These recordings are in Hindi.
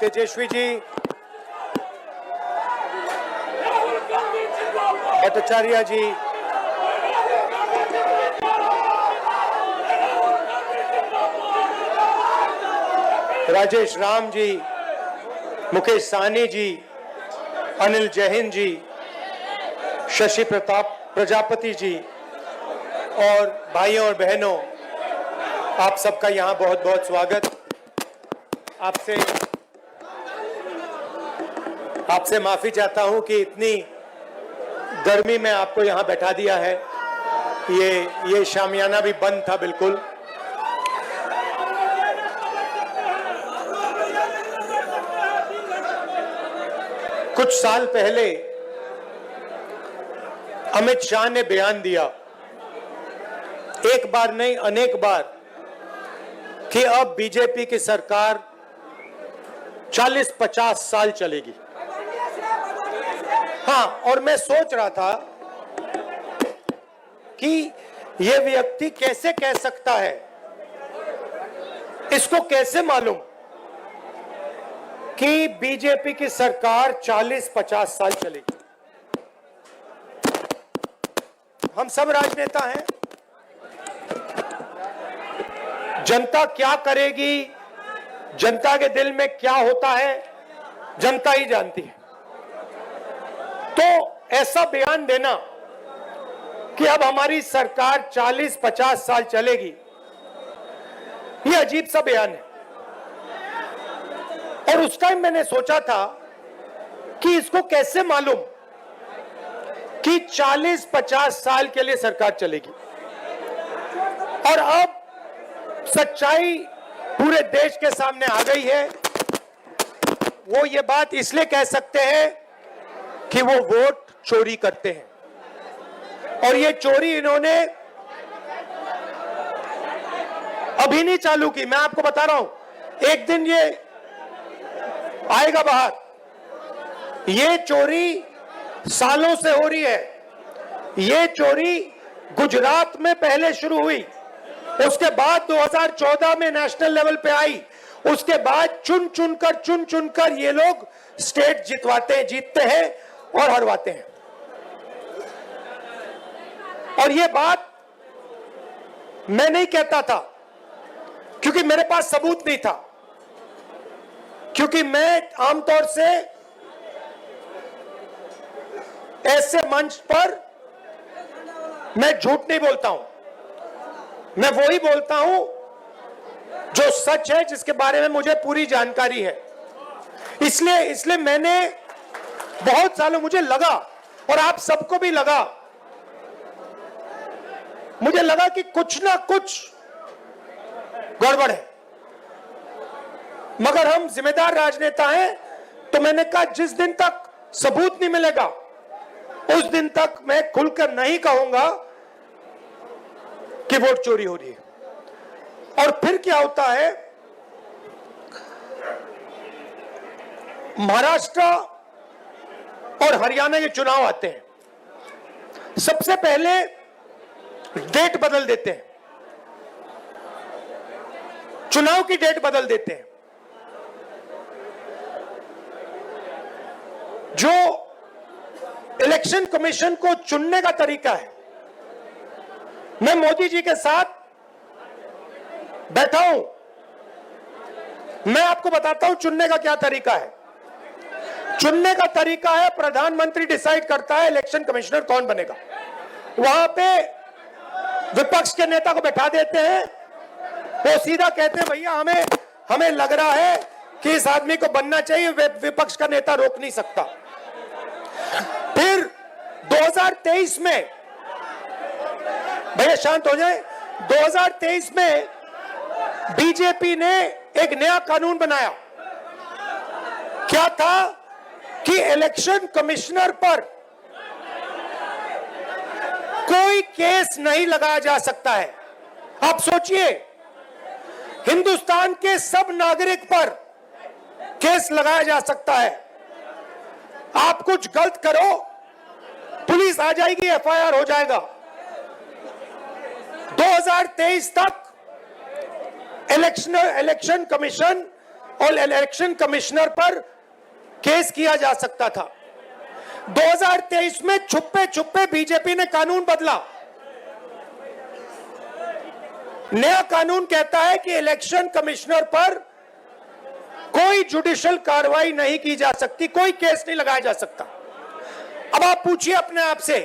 तेजस्वी जी, भट्टाचार्य जी, राजेश राम जी, मुकेश साहनी जी, अनिल जैन जी, शशि प्रताप प्रजापति जी और भाइयों और बहनों, आप सबका यहाँ बहुत बहुत स्वागत। आपसे माफी चाहता हूँ कि इतनी गर्मी में आपको यहाँ बैठा दिया है। ये शामियाना भी बंद था बिल्कुल। कुछ साल पहले अमित शाह ने बयान दिया, एक बार नहीं अनेक बार, कि अब बीजेपी की सरकार 40-50 साल चलेगी। हाँ, और मैं सोच रहा था कि यह व्यक्ति कैसे कह सकता है, इसको कैसे मालूम कि बीजेपी की सरकार 40-50 साल चलेगी। हम सब राजनेता हैं, जनता क्या करेगी, जनता के दिल में क्या होता है, जनता ही जानती है। तो ऐसा बयान देना कि अब हमारी सरकार 40-50 साल चलेगी, यह अजीब सा बयान है। और उस टाइम मैंने सोचा था कि इसको कैसे मालूम कि 40-50 साल के लिए सरकार चलेगी। और अब सच्चाई पूरे देश के सामने आ गई है। वो ये बात इसलिए कह सकते हैं कि वो वोट चोरी करते हैं, और ये चोरी इन्होंने अभी नहीं चालू की। मैं आपको बता रहा हूं, एक दिन ये आएगा बाहर। ये चोरी सालों से हो रही है। ये चोरी गुजरात में पहले शुरू हुई, उसके बाद 2014 में नेशनल लेवल पे आई, उसके बाद चुन चुनकर ये लोग स्टेट जीतते हैं और हरवाते हैं। और ये बात मैं नहीं कहता था क्योंकि मेरे पास सबूत नहीं था, क्योंकि मैं आमतौर से ऐसे मंच पर मैं झूठ नहीं बोलता हूं। मैं वही बोलता हूं जो सच है, जिसके बारे में मुझे पूरी जानकारी है। इसलिए मैंने बहुत सालों, मुझे लगा और आप सबको भी लगा, मुझे लगा कि कुछ ना कुछ गड़बड़ है। मगर हम जिम्मेदार राजनेता हैं, तो मैंने कहा जिस दिन तक सबूत नहीं मिलेगा उस दिन तक मैं खुलकर नहीं कहूंगा कि वोट चोरी हो रही है। और फिर क्या होता है, महाराष्ट्र और हरियाणा के चुनाव आते हैं, सबसे पहले डेट बदल देते हैं, चुनाव की डेट बदल देते हैं। जो इलेक्शन कमीशन को चुनने का तरीका है, मैं मोदी जी के साथ बैठा हूं, मैं आपको बताता हूं चुनने का क्या तरीका है। चुनने का तरीका है, प्रधानमंत्री डिसाइड करता है इलेक्शन कमिश्नर कौन बनेगा। वहां पे विपक्ष के नेता को बैठा देते हैं, वो सीधा कहते हैं भैया हमें लग रहा है कि इस आदमी को बनना चाहिए, विपक्ष का नेता रोक नहीं सकता। फिर 2023 में, भैया शांत हो जाए, 2023 में बीजेपी ने एक नया कानून बनाया। क्या था कि इलेक्शन कमिश्नर पर कोई केस नहीं लगाया जा सकता है। आप सोचिए, हिंदुस्तान के सब नागरिक पर केस लगाया जा सकता है। आप कुछ गलत करो, पुलिस आ जाएगी, एफआईआर हो जाएगा। 2023 तक इलेक्शन कमीशन और इलेक्शन कमिश्नर पर केस किया जा सकता था। 2023 में छुपे छुपे बीजेपी ने कानून बदला। नया कानून कहता है कि इलेक्शन कमिश्नर पर कोई जुडिशियल कार्रवाई नहीं की जा सकती, कोई केस नहीं लगाया जा सकता। अब आप पूछिए अपने आप से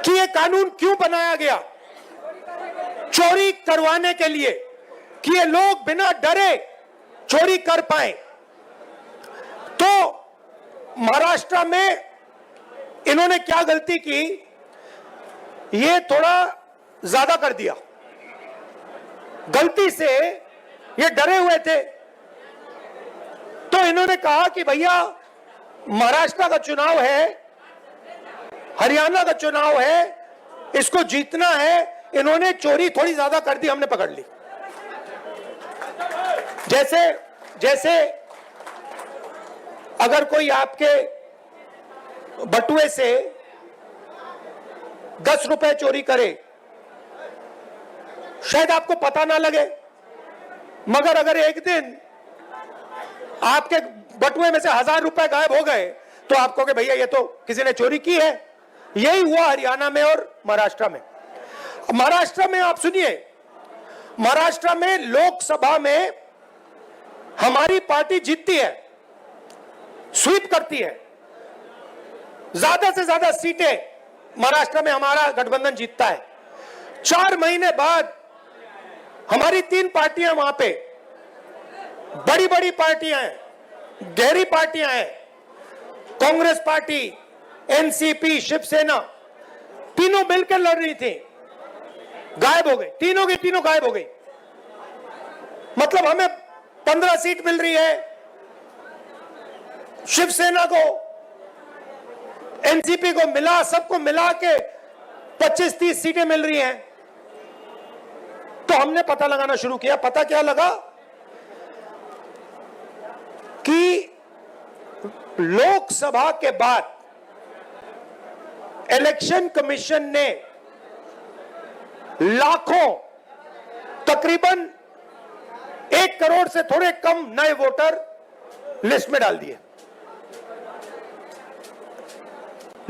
कि यह कानून क्यों बनाया गया? चोरी करवाने के लिए, कि ये लोग बिना डरे चोरी कर पाए। तो महाराष्ट्र में इन्होंने क्या गलती की, ये थोड़ा ज्यादा कर दिया। गलती से ये डरे हुए थे, तो इन्होंने कहा कि भैया महाराष्ट्र का चुनाव है, हरियाणा का चुनाव है, इसको जीतना है। इन्होंने चोरी थोड़ी ज्यादा कर दी, हमने पकड़ ली। जैसे अगर कोई आपके बटुए से 10 रुपए चोरी करे, शायद आपको पता ना लगे, मगर अगर एक दिन आपके बटुए में से 1000 रुपए गायब हो गए तो आप कहोगे भैया ये तो किसी ने चोरी की है। यही हुआ हरियाणा में और महाराष्ट्र में। महाराष्ट्र में आप सुनिए, महाराष्ट्र में लोकसभा में हमारी पार्टी जीतती है, स्वीप करती है, ज्यादा से ज्यादा सीटें महाराष्ट्र में हमारा गठबंधन जीतता है। 4 महीने बाद हमारी 3 पार्टियां वहां पे, बड़ी बड़ी पार्टियां हैं, गहरी पार्टियां हैं, कांग्रेस पार्टी, एनसीपी, शिवसेना, तीनों मिलकर लड़ रही थी, गायब हो गई। तीनों की तीनों गायब हो गई। मतलब हमें 15 सीट मिल रही है, शिवसेना को, एनसीपी को मिला, सबको मिला के 25-30 सीटें मिल रही हैं। तो हमने पता लगाना शुरू किया। पता क्या लगा कि लोकसभा के बाद इलेक्शन कमीशन ने लाखों, तकरीबन 1 करोड़ से थोड़े कम नए वोटर लिस्ट में डाल दिए।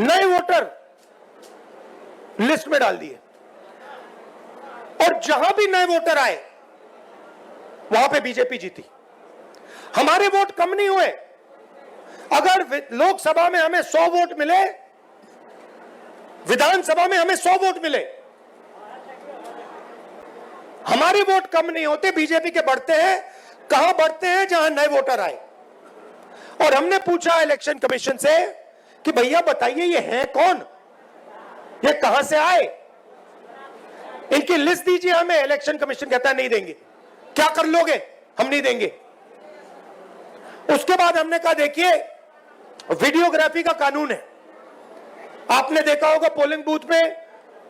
नए वोटर लिस्ट में डाल दिए, और जहां भी नए वोटर आए वहां पे बीजेपी जीती। हमारे वोट कम नहीं हुए। अगर लोकसभा में हमें 100 वोट मिले, विधानसभा में हमें 100 वोट मिले, हमारे वोट कम नहीं होते, बीजेपी के बढ़ते हैं। कहां बढ़ते हैं? जहां नए वोटर आए। और हमने पूछा इलेक्शन कमीशन से कि भैया बताइए ये हैं कौन, ये कहां से आए, इनकी लिस्ट दीजिए हमें। इलेक्शन कमीशन कहता है नहीं देंगे। क्या कर लोगे? हम नहीं देंगे। उसके बाद हमने कहा देखिए वीडियोग्राफी का कानून है, आपने देखा होगा पोलिंग बूथ में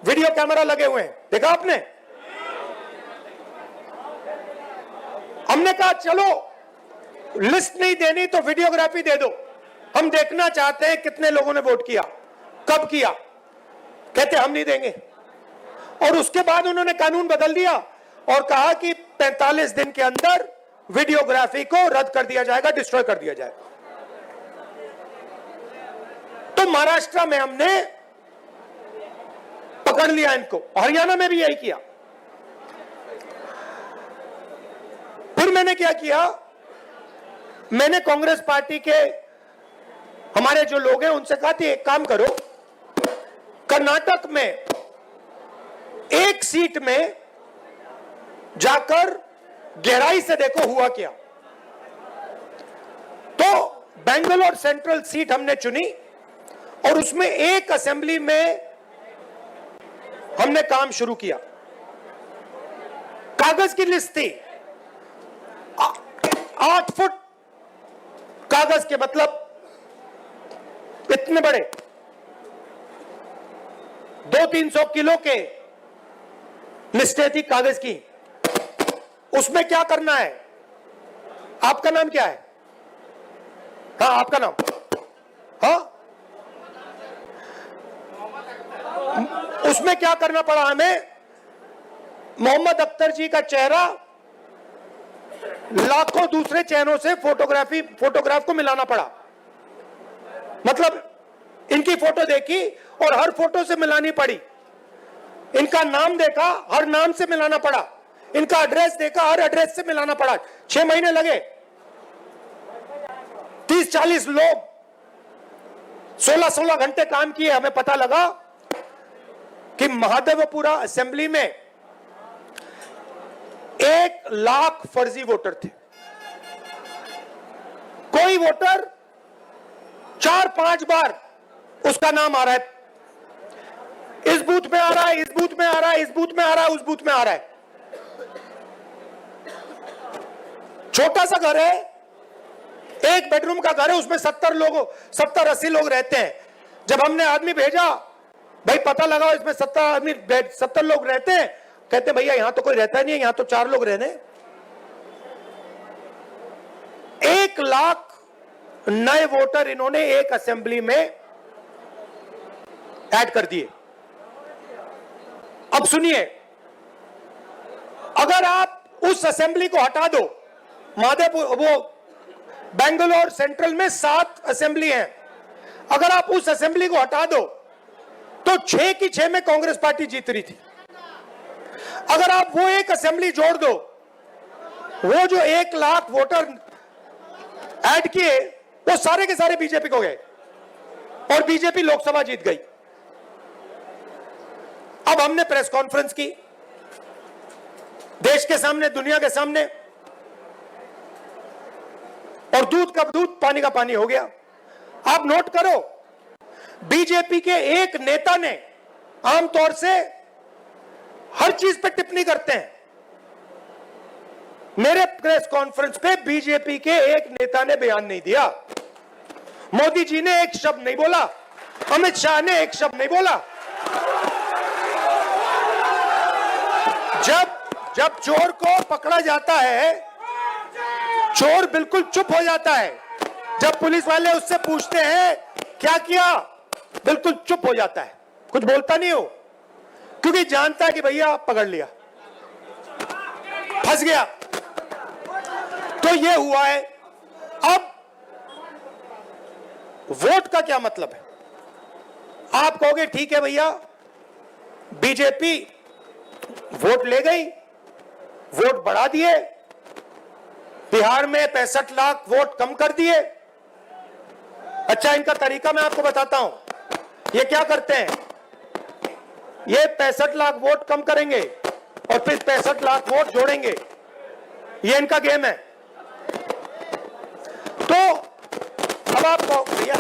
वीडियो कैमरा लगे हुए हैं, देखा आपने? हमने कहा चलो लिस्ट नहीं देनी तो वीडियोग्राफी दे दो, हम देखना चाहते हैं कितने लोगों ने वोट किया, कब किया। कहते हम नहीं देंगे। और उसके बाद उन्होंने कानून बदल दिया और कहा कि 45 दिन के अंदर वीडियोग्राफी को रद्द कर दिया जाएगा, डिस्ट्रॉय कर दिया जाएगा। तो महाराष्ट्र में हमने पकड़ लिया इनको, हरियाणा में भी यही किया। फिर मैंने क्या किया, मैंने कांग्रेस पार्टी के हमारे जो लोग हैं उनसे कहा कि एक काम करो, कर्नाटक में एक सीट में जाकर गहराई से देखो हुआ क्या। तो बेंगलोर सेंट्रल सीट हमने चुनी और उसमें एक असेंबली में हमने काम शुरू किया। कागज की लिस्ट थी, 8 फुट कागज के, मतलब इतने बड़े, 200-300 किलो के लिस्टें थी कागज की। उसमें क्या करना है? आपका नाम क्या है? हाँ आपका नाम? हाँ, उसमें क्या करना पड़ा हमें? मोहम्मद अख्तर जी का चेहरा लाखों दूसरे चैनलों से फोटोग्राफ को मिलाना पड़ा। मतलब इनकी फोटो देखी और हर फोटो से मिलानी पड़ी, इनका नाम देखा, हर नाम से मिलाना पड़ा, इनका एड्रेस देखा, हर एड्रेस से मिलाना पड़ा। 6 महीने लगे। 30-40 लोग 16-16 घंटे काम किए। हमें पता लगा कि महादेवपुरा असेंबली में 1 लाख फर्जी वोटर थे। कोई वोटर 4-5 बार उसका नाम आ रहा है, इस बूथ में आ रहा है, इस बूथ में आ रहा है, इस बूथ में आ रहा है, उस बूथ में आ रहा है। छोटा सा घर है, 1 बेडरूम का घर है, उसमें 70-80 लोग रहते हैं। जब हमने आदमी भेजा, भाई पता लगाओ इसमें 70 लोग रहते हैं, कहते भैया यहां तो कोई रहता नहीं है, यहां तो 4 लोग रहने। 1 लाख नए वोटर इन्होंने एक असेंबली में ऐड कर दिए। अब सुनिए, अगर आप उस असेंबली को हटा दो, माधेपुर वो बेंगलोर सेंट्रल में 7 असेंबली हैं, अगर आप उस असेंबली को हटा दो तो 6 की 6 में कांग्रेस पार्टी जीत रही थी। अगर आप वो एक असेंबली जोड़ दो, वो जो 1 लाख वोटर ऐड किए वो सारे के सारे बीजेपी को गए और बीजेपी लोकसभा जीत गई। अब हमने प्रेस कॉन्फ्रेंस की, देश के सामने, दुनिया के सामने, और दूध का दूध पानी का पानी हो गया। आप नोट करो, बीजेपी के एक नेता ने, आमतौर से हर चीज पे टिप्पणी करते हैं, मेरे प्रेस कॉन्फ्रेंस पे बीजेपी के एक नेता ने बयान नहीं दिया। मोदी जी ने एक शब्द नहीं बोला, अमित शाह ने एक शब्द नहीं बोला। जब चोर को पकड़ा जाता है, चोर बिल्कुल चुप हो जाता है। जब पुलिस वाले उससे पूछते हैं क्या किया, बिल्कुल चुप हो जाता है, कुछ बोलता नहीं हो, क्योंकि जानता है कि भैया पकड़ लिया, फंस गया। तो ये हुआ है। अब वोट का क्या मतलब है? आप कहोगे ठीक है भैया, बीजेपी वोट ले गई, वोट बढ़ा दिए, बिहार में 65 लाख वोट कम कर दिए। अच्छा, इनका तरीका मैं आपको बताता हूं। ये क्या करते हैं, ये 65 लाख वोट कम करेंगे और फिर 65 लाख वोट जोड़ेंगे, ये इनका गेम है। तो अब आप भैया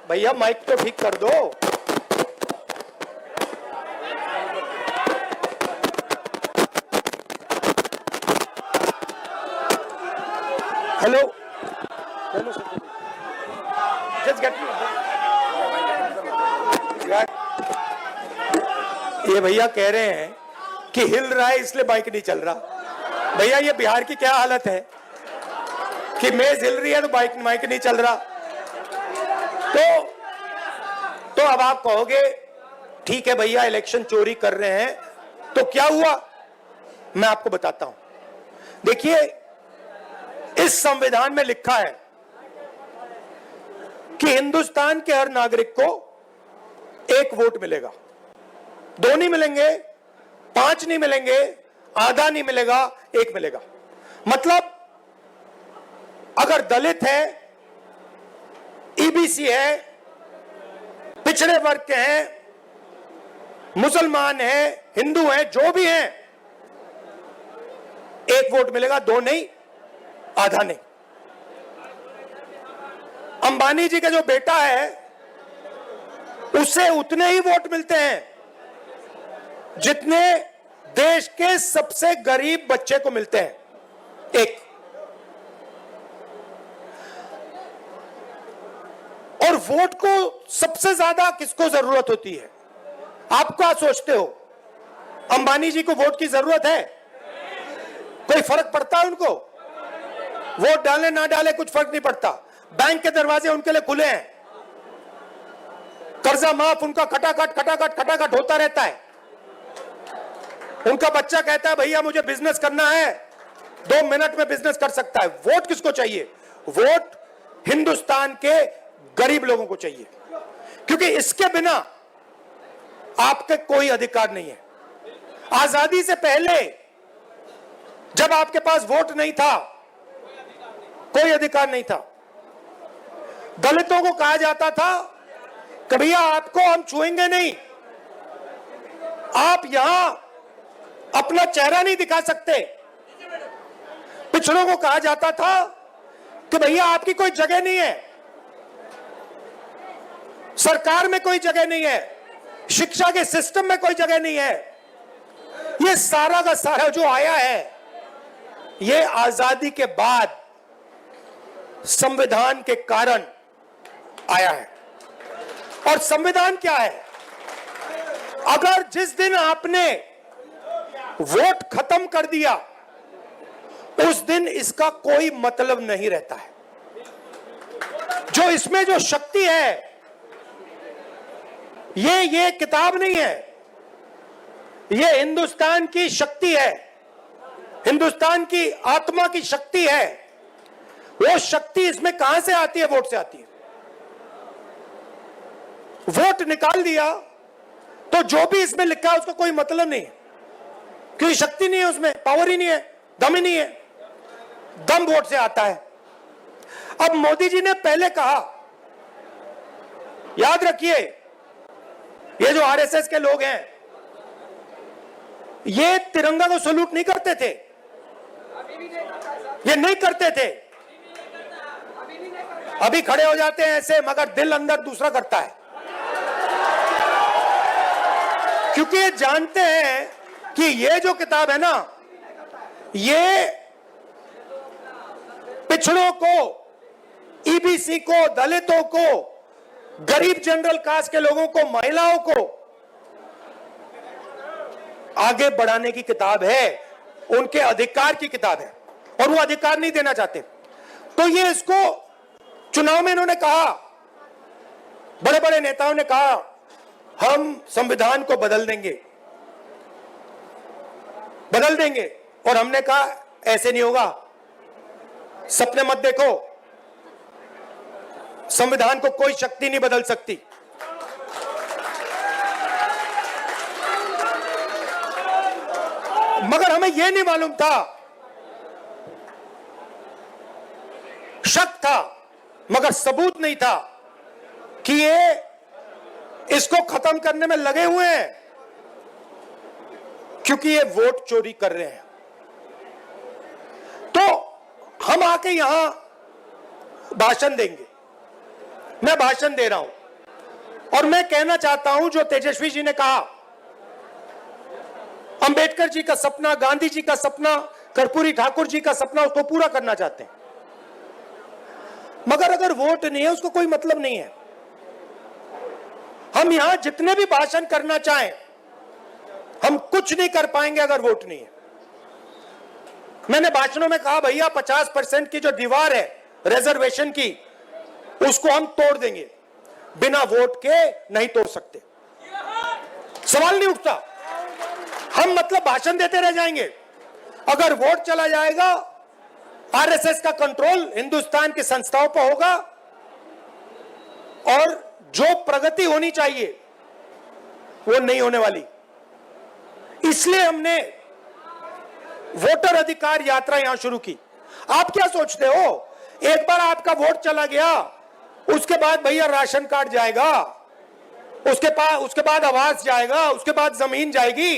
भैया माइक तो ठीक कर दो। Hello hello sir, just get me. ये भैया कह रहे हैं कि हिल रहा है इसलिए बाइक नहीं चल रहा। भैया ये बिहार की क्या हालत है कि मेज हिल रही है तो माइक नहीं चल रहा। तो अब आप कहोगे ठीक है भैया, इलेक्शन चोरी कर रहे हैं, तो क्या हुआ? मैं आपको बताता हूं। देखिए, इस संविधान में लिखा है कि हिंदुस्तान के हर नागरिक को 1 वोट मिलेगा। 2 नहीं मिलेंगे, 5 नहीं मिलेंगे, आधा नहीं मिलेगा, 1 मिलेगा। मतलब अगर दलित है, ईबीसी है, पिछड़े वर्ग के हैं, मुसलमान हैं, हिंदू हैं, जो भी हैं, 1 वोट मिलेगा, 2 नहीं, आधा नहीं। अंबानी जी का जो बेटा है उसे उतने ही वोट मिलते हैं जितने देश के सबसे गरीब बच्चे को मिलते हैं, 1। और वोट को सबसे ज्यादा किसको जरूरत होती है? आप क्या सोचते हो? अंबानी जी को वोट की जरूरत है? कोई फर्क पड़ता है उनको? वोट डाले ना डाले कुछ फर्क नहीं पड़ता। बैंक के दरवाजे उनके लिए खुले हैं, कर्जा माफ उनका खटाखट होता रहता है। उनका बच्चा कहता है भैया मुझे बिजनेस करना है, 2 मिनट में बिजनेस कर सकता है। वोट किसको चाहिए? वोट हिंदुस्तान के गरीब लोगों को चाहिए, क्योंकि इसके बिना आपके कोई अधिकार नहीं है। आजादी से पहले जब आपके पास वोट नहीं था, कोई अधिकार नहीं था। दलितों को कहा जाता था कि भैया आपको हम छुएंगे नहीं, आप यहां अपना चेहरा नहीं दिखा सकते। पिछड़ों को कहा जाता था कि भैया आपकी कोई जगह नहीं है, सरकार में कोई जगह नहीं है, शिक्षा के सिस्टम में कोई जगह नहीं है। ये सारा का सारा जो आया है, ये आजादी के बाद संविधान के कारण आया है। और संविधान क्या है? अगर जिस दिन आपने वोट खत्म कर दिया, उस दिन इसका कोई मतलब नहीं रहता है। जो इसमें जो शक्ति है, ये किताब नहीं है, ये हिंदुस्तान की शक्ति है, हिंदुस्तान की आत्मा की शक्ति है। वो शक्ति इसमें कहां से आती है? वोट से आती है। वोट निकाल दिया तो जो भी इसमें लिखा है उसका कोई मतलब नहीं है, क्योंकि शक्ति नहीं है उसमें, पावर ही नहीं है, दम ही नहीं है। दम वोट से आता है। अब मोदी जी ने पहले कहा, याद रखिए, ये जो आरएसएस के लोग हैं, ये तिरंगा को सैल्यूट नहीं करते थे, ये नहीं करते थे। अभी खड़े हो जाते हैं ऐसे, मगर दिल अंदर दूसरा करता है, क्योंकि ये जानते हैं कि ये जो किताब है ना, ये पिछड़ों को, ईबीसी को, दलितों को, गरीब जनरल कास्ट के लोगों को, महिलाओं को आगे बढ़ाने की किताब है, उनके अधिकार की किताब है, और वो अधिकार नहीं देना चाहते। तो ये इसको चुनाव में इन्होंने कहा, बड़े बड़े नेताओं ने कहा हम संविधान को बदल देंगे, बदल देंगे, और हमने कहा ऐसे नहीं होगा, सपने मत देखो, संविधान को कोई शक्ति नहीं बदल सकती। मगर हमें यह नहीं मालूम था, शक था मगर सबूत नहीं था कि ये इसको खत्म करने में लगे हुए हैं, क्योंकि ये वोट चोरी कर रहे हैं। तो हम आके यहां भाषण देंगे, मैं भाषण दे रहा हूं और मैं कहना चाहता हूं, जो तेजस्वी जी ने कहा, अंबेडकर जी का सपना, गांधी जी का सपना, कर्पूरी ठाकुर जी का सपना, उसको पूरा करना चाहते हैं। मगर अगर वोट नहीं है, उसको कोई मतलब नहीं है। हम यहां जितने भी भाषण करना चाहें, हम कुछ नहीं कर पाएंगे अगर वोट नहीं है। मैंने भाषणों में कहा, भैया 50% की जो दीवार है रिजर्वेशन की, उसको हम तोड़ देंगे, बिना वोट के नहीं तोड़ सकते, सवाल नहीं उठता। हम मतलब भाषण देते रह जाएंगे। अगर वोट चला जाएगा, आरएसएस का कंट्रोल हिंदुस्तान की संस्थाओं पर होगा, और जो प्रगति होनी चाहिए वो नहीं होने वाली। इसलिए हमने वोटर अधिकार यात्रा यहां शुरू की। आप क्या सोचते हो, एक बार आपका वोट चला गया, उसके बाद भैया राशन कार्ड जाएगा, उसके बाद आवास जाएगा, उसके बाद जमीन जाएगी।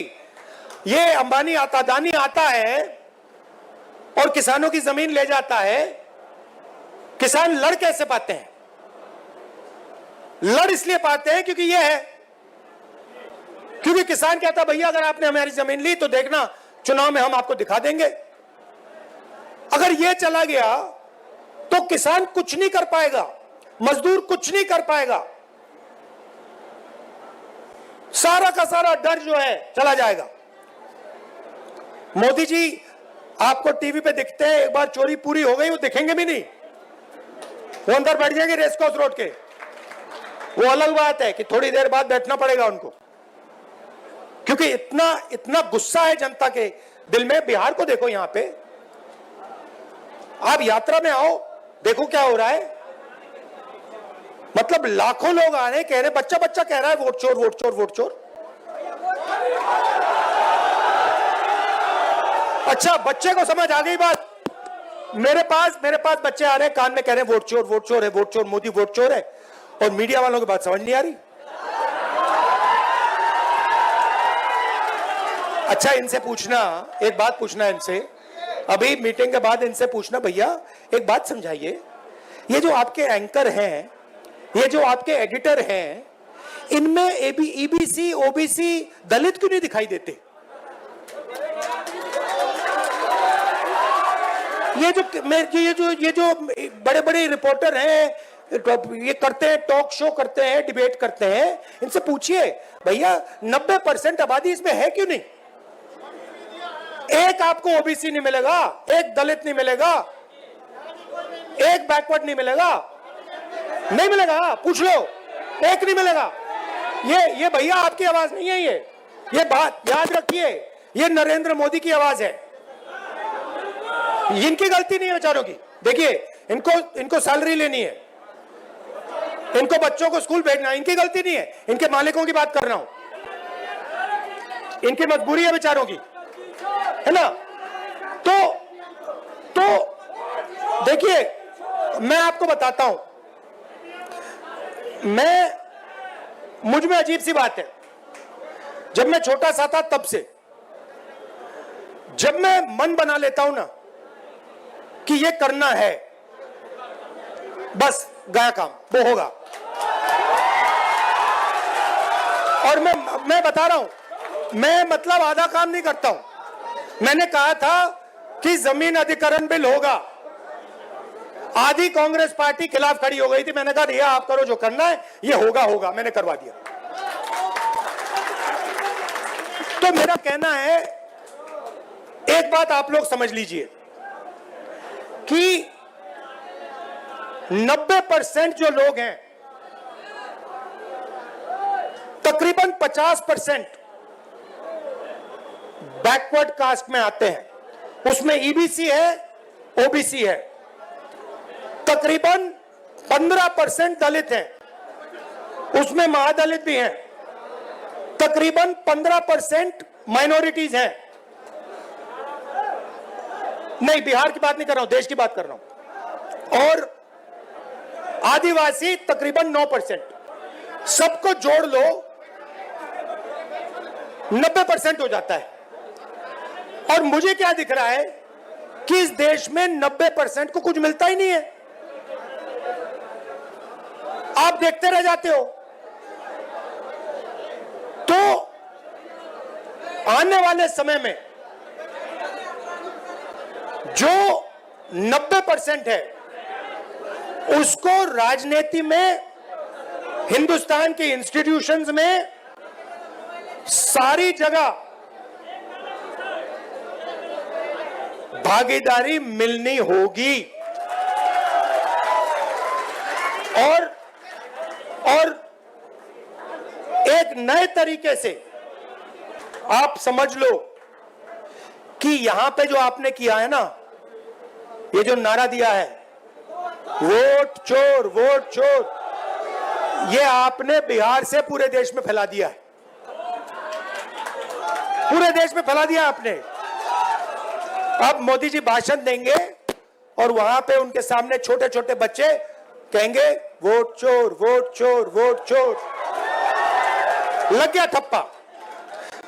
ये अंबानी आता, अदानी आता है और किसानों की जमीन ले जाता है। किसान लड़ कैसे पाते हैं? लड़ इसलिए पाते हैं क्योंकि ये है, क्योंकि किसान कहता, भैया अगर आपने हमारी जमीन ली तो देखना चुनाव में हम आपको दिखा देंगे। अगर ये चला गया तो किसान कुछ नहीं कर पाएगा, मजदूर कुछ नहीं कर पाएगा, सारा का सारा डर जो है चला जाएगा। मोदी जी आपको टीवी पे दिखते हैं, एक बार चोरी पूरी हो गई वो दिखेंगे भी नहीं, वो अंदर बैठ जाएंगे रेस कोर्स रोड के। वो अलग बात है कि थोड़ी देर बाद बैठना पड़ेगा उनको, क्योंकि इतना गुस्सा है जनता के दिल में। बिहार को देखो, यहां पे आप यात्रा में आओ, देखो क्या हो रहा है। मतलब लाखों लोग आ रहे हैं, कह रहे, बच्चा बच्चा कह रहा है वोट चोर वोट चोर वोट चोर। अच्छा, बच्चे को समझ आ गई बात। मेरे पास बच्चे आ रहे हैं, कान में कह रहे हैं वोट चोर है, वोट चोर, मोदी वोट चोर है, और मीडिया वालों की बात समझ नहीं आ रही। अच्छा, इनसे पूछना, एक बात पूछना इनसे, अभी मीटिंग के बाद इनसे पूछना, भैया एक बात समझाइए, ये जो आपके एंकर हैं, ये जो आपके एडिटर हैं, इनमें ईबीसी ओबीसी दलित क्यों नहीं दिखाई देते? ये जो बड़े बड़े रिपोर्टर हैं, ये करते हैं, टॉक शो करते हैं, डिबेट करते हैं, इनसे पूछिए भैया 90% आबादी इसमें है क्यों नहीं? एक आपको ओबीसी नहीं मिलेगा, एक दलित नहीं मिलेगा, एक बैकवर्ड नहीं मिलेगा, नहीं मिलेगा, पूछ लो, एक नहीं मिलेगा। ये भैया आपकी आवाज नहीं है, ये बात याद रखिए, ये नरेंद्र मोदी की आवाज है, इनकी गलती नहीं है बेचारों की। देखिए, इनको सैलरी लेनी है, इनको बच्चों को स्कूल भेजना है, इनकी गलती नहीं है, इनके मालिकों की बात कर रहा हूं, इनकी मजबूरी है बेचारों की, है ना। तो देखिए, मैं आपको बताता हूं, मुझ में अजीब सी बात है, जब मैं छोटा सा था तब से, जब मैं मन बना लेता हूं ना कि ये करना है, बस गया काम, वो होगा। और मैं बता रहा हूं, मैं मतलब आधा काम नहीं करता हूं। मैंने कहा था कि जमीन अधिग्रहण बिल होगा, आधी कांग्रेस पार्टी खिलाफ खड़ी हो गई थी, मैंने कहा भैया आप करो जो करना है, ये होगा, मैंने करवा दिया। तो मेरा कहना है, एक बात आप लोग समझ लीजिए कि 90% जो लोग हैं, तकरीबन 50% बैकवर्ड कास्ट में आते हैं, उसमें ईबीसी है, ओबीसी है, तकरीबन 15% दलित हैं, उसमें महादलित भी हैं, तकरीबन 15% माइनॉरिटीज हैं। नहीं, बिहार की बात नहीं कर रहा हूं, देश की बात कर रहा हूं। और आदिवासी तकरीबन 9%, सबको जोड़ लो 90% हो जाता है। और मुझे क्या दिख रहा है कि इस देश में 90% को कुछ मिलता ही नहीं है, आप देखते रह जाते हो। तो आने वाले समय में जो 90% है, उसको राजनीति में, हिंदुस्तान के इंस्टीट्यूशंस में, सारी जगह भागीदारी मिलनी होगी। और एक नए तरीके से आप समझ लो कि यहां पे जो आपने किया है ना, ये जो नारा दिया है वोट चोर वोट चोर, ये आपने बिहार से पूरे देश में फैला दिया है, पूरे देश में फैला दिया आपने। अब मोदी जी भाषण देंगे और वहां पे उनके सामने छोटे छोटे बच्चे कहेंगे वोट चोर वोट चोर वोट चोर, लग गया ठप्पा।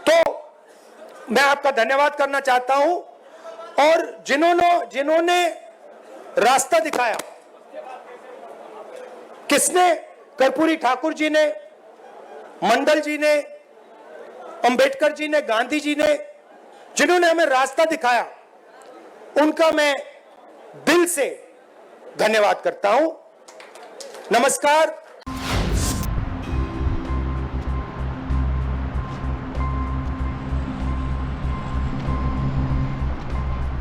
तो मैं आपका धन्यवाद करना चाहता हूं, और जिन्होंने रास्ता दिखाया, किसने? कर्पूरी ठाकुर जी ने, मंडल जी ने, अंबेडकर जी ने, गांधी जी ने, जिन्होंने हमें रास्ता दिखाया, उनका मैं दिल से धन्यवाद करता हूं। नमस्कार।